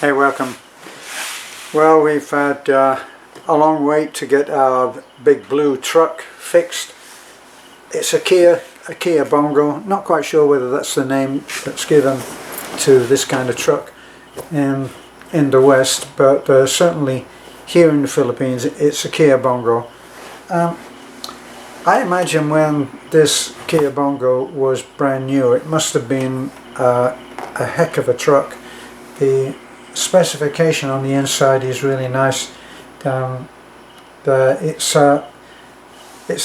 Hey, welcome. Well, we've had a long wait to get our big blue truck fixed. It's a Kia Bongo. Not quite sure whether that's the name that's given to this kind of truck in the West, but certainly here in the Philippines it's a Kia Bongo. I imagine when this Kia Bongo was brand new, it must have been a heck of a truck. The specification on the inside is really nice. It's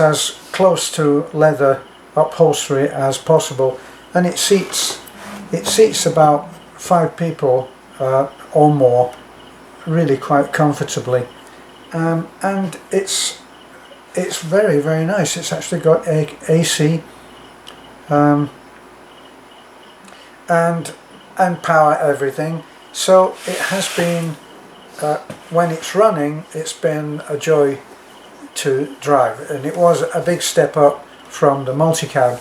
as close to leather upholstery as possible, and it seats about 5 people or more really quite comfortably, and it's very, very nice. It's actually got AC and power everything. So it has been, when it's running, it's been a joy to drive, and it was a big step up from the multi-cab.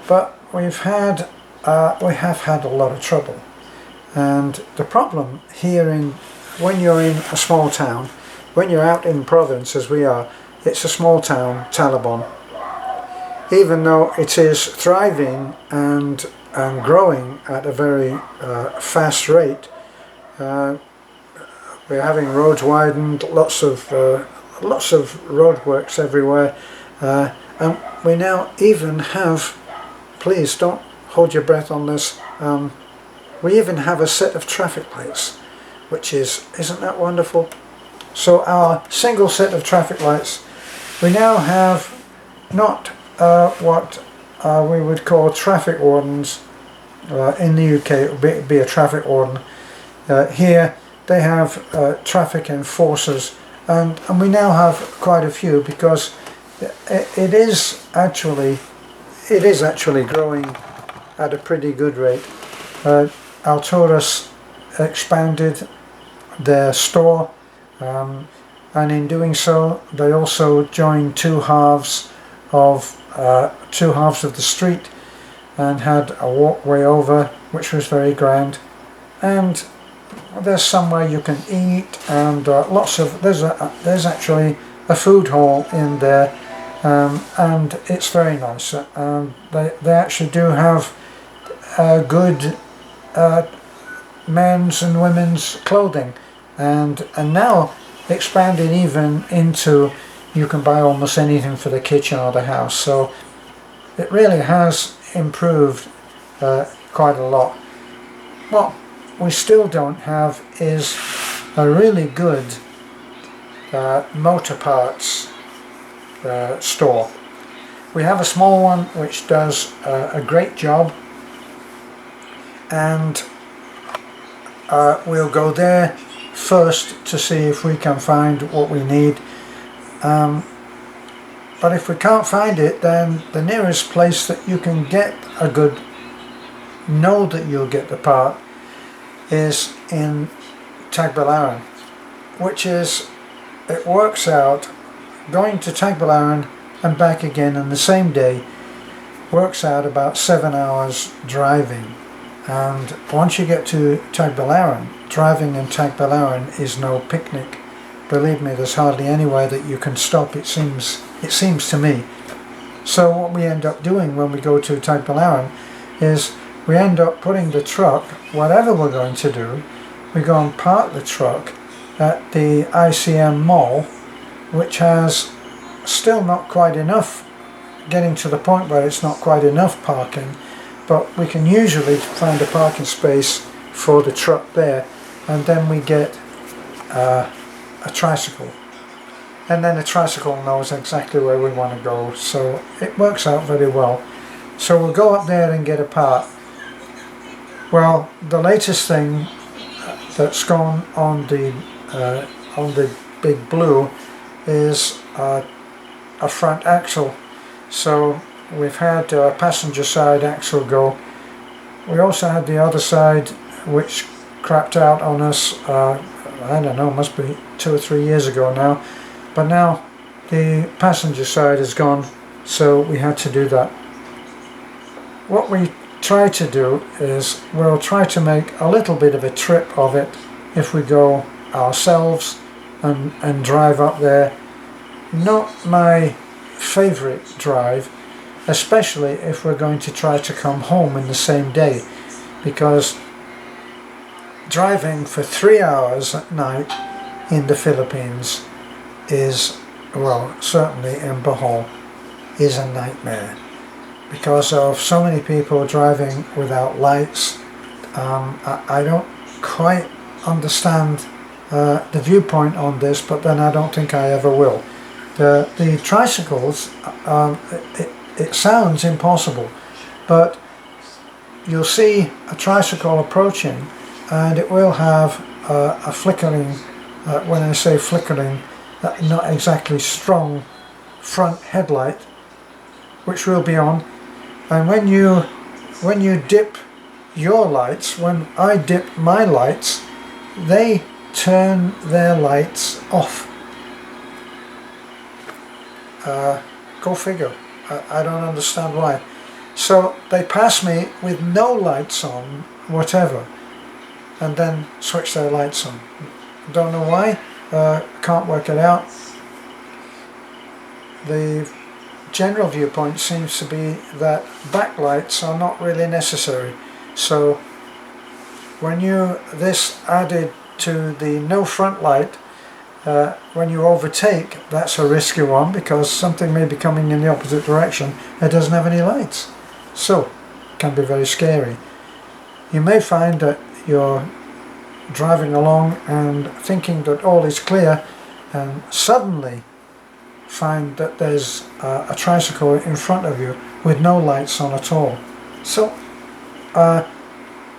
But we have had a lot of trouble, and the problem here when you're in a small town, when you're out in province as we are, it's a small town, Talabon. Even though it is thriving and growing at a very fast rate. We're having roads widened, lots of roadworks everywhere, and we now even have, please don't hold your breath on this, we even have a set of traffic lights, which isn't that wonderful? So our single set of traffic lights, we now have not what we would call traffic wardens. In the UK it would be a traffic warden. Here they have traffic enforcers, and we now have quite a few, because it is actually growing at a pretty good rate. Alturas expanded their store, and in doing so they also joined two halves of the street and had a walkway over, which was very grand. And there's somewhere you can eat, and there's actually a food hall in there, and it's very nice. They actually do have good men's and women's clothing, and now expanding even into, you can buy almost anything for the kitchen or the house. So it really has improved quite a lot. What we still don't have is a really good motor parts store. We have a small one which does a great job, and we'll go there first to see if we can find what we need. But if we can't find it, then the nearest place that you can get know that you'll get the part is in Tagbilaran, which it works out, going to Tagbilaran and back again in the same day works out about 7 hours driving. And once you get to Tagbilaran, driving in Tagbilaran is no picnic. Believe me, there's hardly anywhere that you can stop, it seems to me. So what we end up doing when we go to Tagbilaran is we end up putting the truck, whatever we're going to do, we go and park the truck at the ICM mall, which has still not quite enough, getting to the point where it's not quite enough parking, but we can usually find a parking space for the truck there, and then we get a tricycle, and then the tricycle knows exactly where we want to go, so it works out very well. So we'll go up there and get a part. Well, the latest thing that's gone on the Big Blue is a front axle. So we've had a passenger side axle go. We also had the other side, which crapped out on us, I don't know, must be 2 or 3 years ago now. But now the passenger side is gone, so we had to do that. What we try to do is we'll try to make a little bit of a trip of it if we go ourselves and drive up there. Not my favourite drive, especially if we're going to try to come home in the same day, because driving for 3 hours at night in the Philippines is, well, certainly in Bohol, is a nightmare because of so many people driving without lights. I don't quite understand the viewpoint on this, but then I don't think I ever will. The tricycles, it sounds impossible, but you'll see a tricycle approaching and it will have a flickering, when I say flickering, not exactly strong front headlight, which will be on. And when you dip your lights, when I dip my lights, they turn their lights off. Go figure. I don't understand why. So they pass me with no lights on, whatever, and then switch their lights on. Don't know why. Can't work it out. The general viewpoint seems to be that backlights are not really necessary. So when this added to the no front light, when you overtake, that's a risky one because something may be coming in the opposite direction that doesn't have any lights. So it can be very scary. You may find that you're driving along and thinking that all is clear, and suddenly find that there's a tricycle in front of you with no lights on at all. So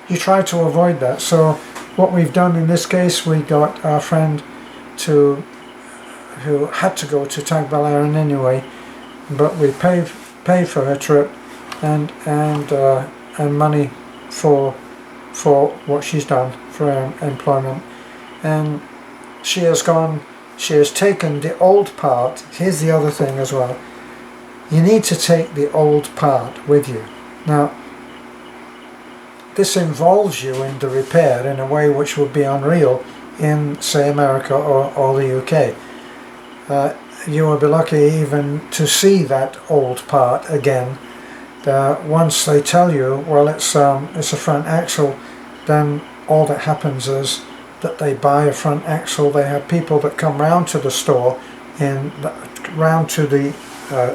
you try to avoid that. So what we've done in this case, we got our friend who had to go to Tagbilaran anyway, but we paid for her trip and money for what she's done for her employment, and she has taken the old part. Here's the other thing as well, you need to take the old part with you. Now this involves you in the repair in a way which would be unreal in, say, America or the UK. You will be lucky even to see that old part again. Once they tell you, well, it's a front axle, then all that happens is that they buy a front axle. They have people that come round to the store, round to the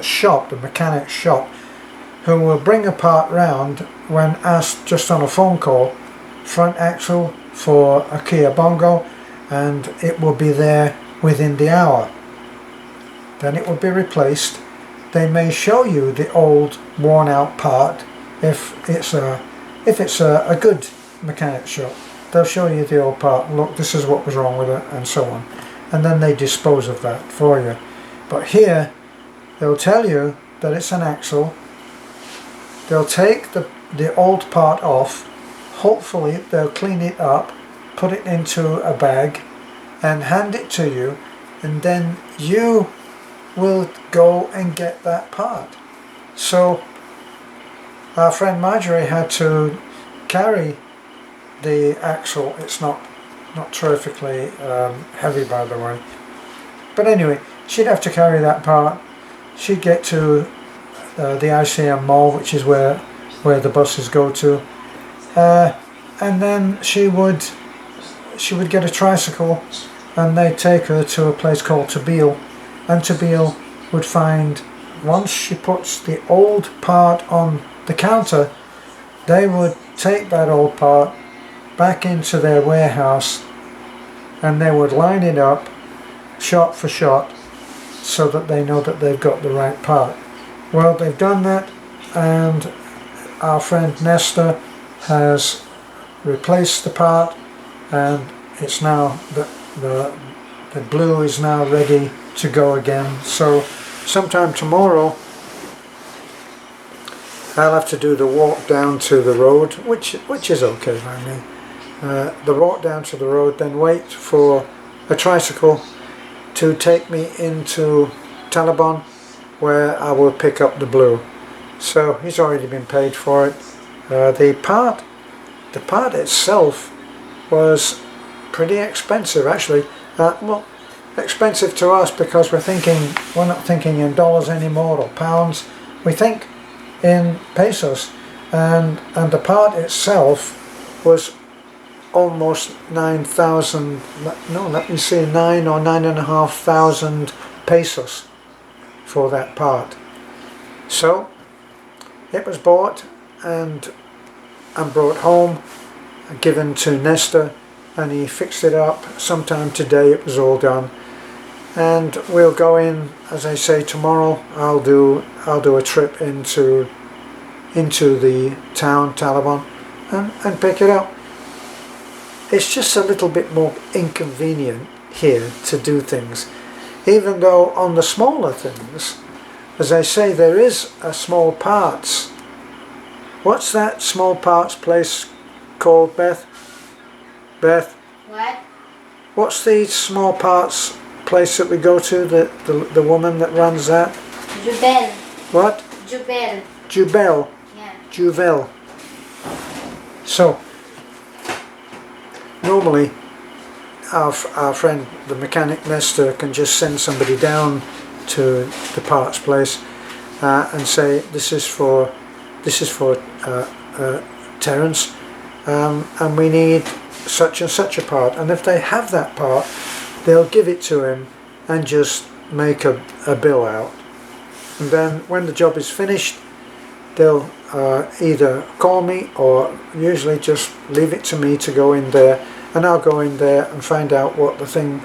shop, the mechanic shop, who will bring a part round when asked just on a phone call, front axle for a Kia Bongo, and it will be there within the hour. Then it will be replaced. They may show you the old worn out part if it's a good mechanic shop. They'll show you the old part. Look, this is what was wrong with it, and so on, and then they dispose of that for you. But here they'll tell you that it's an axle. They'll take the old part off. Hopefully they'll clean it up, put it into a bag and hand it to you, and then you will go and get that part. So our friend Marjorie had to carry the axle. It's not terrifically heavy, by the way, but anyway, she'd have to carry that part. She'd get to the ICM mall, which is where the buses go to, and then she would get a tricycle and they'd take her to a place called Tabil, and Tabil would find, once she puts the old part on the counter, they would take that old part back into their warehouse and they would line it up shot for shot so that they know that they've got the right part. Well, they've done that, and our friend Nesta has replaced the part, and it's now the blue is now ready to go again. So sometime tomorrow I'll have to do the walk down to the road, which is okay by me. The walk down to the road, then wait for a tricycle to take me into Talabon, where I will pick up the blue. So he's already been paid for it. The part itself was pretty expensive actually. Well, expensive to us because we're not thinking in dollars anymore or pounds. We think in pesos, and the part itself was almost 9,000. No, let me see, 9 or 9,500 pesos for that part. So it was bought and brought home, given to Nestor, and he fixed it up. Sometime today it was all done, and we'll go in, as I say, tomorrow. I'll do a trip into the town, Taliban, and pick it up. It's just a little bit more inconvenient here to do things, even though on the smaller things, as I say, there is a small parts. What's that small parts place called, Beth? Beth? What? What's the small parts place that we go to, the woman that runs that? Jubel. What? Jubel. Jubel. Yeah. Juvel. So, normally our friend the mechanic Nestor can just send somebody down to the parts place and say, this is for Terence, and we need such and such a part, and if they have that part, they'll give it to him and just make a bill out, and then when the job is finished, they'll either call me or usually just leave it to me to go in there, and I'll go in there and find out what the thing,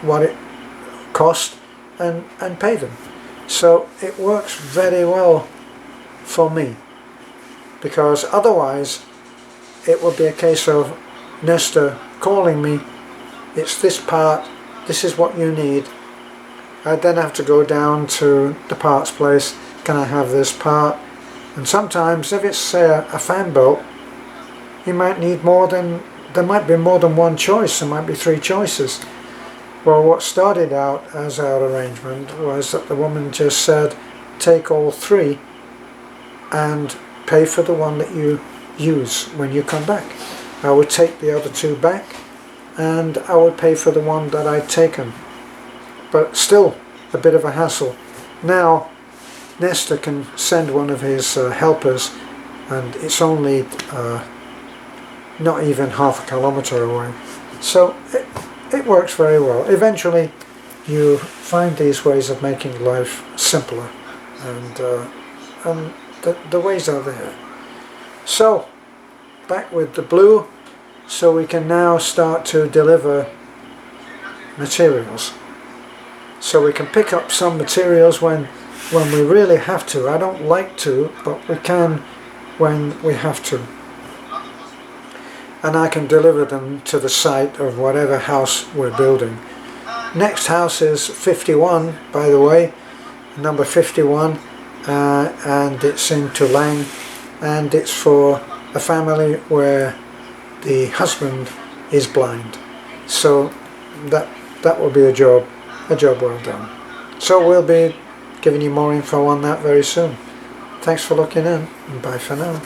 what it cost, and pay them. So it works very well for me, because otherwise it would be a case of Nestor calling me, it's this part, this is what you need. I'd then have to go down to the parts place, can I have this part? And sometimes if it's say a fan bolt, you might need more than, there might be more than one choice, there might be 3 choices. Well, what started out as our arrangement was that the woman just said, take all 3 and pay for the one that you use when you come back. I would take the other 2 back and I would pay for the one that I'd taken. But still a bit of a hassle. Now Nestor can send one of his helpers, and it's only not even half a kilometre away. So it works very well. Eventually you find these ways of making life simpler, and the ways are there. So back with the blue, so we can now start to deliver materials. So we can pick up some materials when we really have to. I don't like to, but we can when we have to. And I can deliver them to the site of whatever house we're building. Next house is 51, by the way, number 51, and it's in Tulang, and it's for a family where the husband is blind. So that will be a job well done. So we'll be giving you more info on that very soon. Thanks for looking in, and bye for now.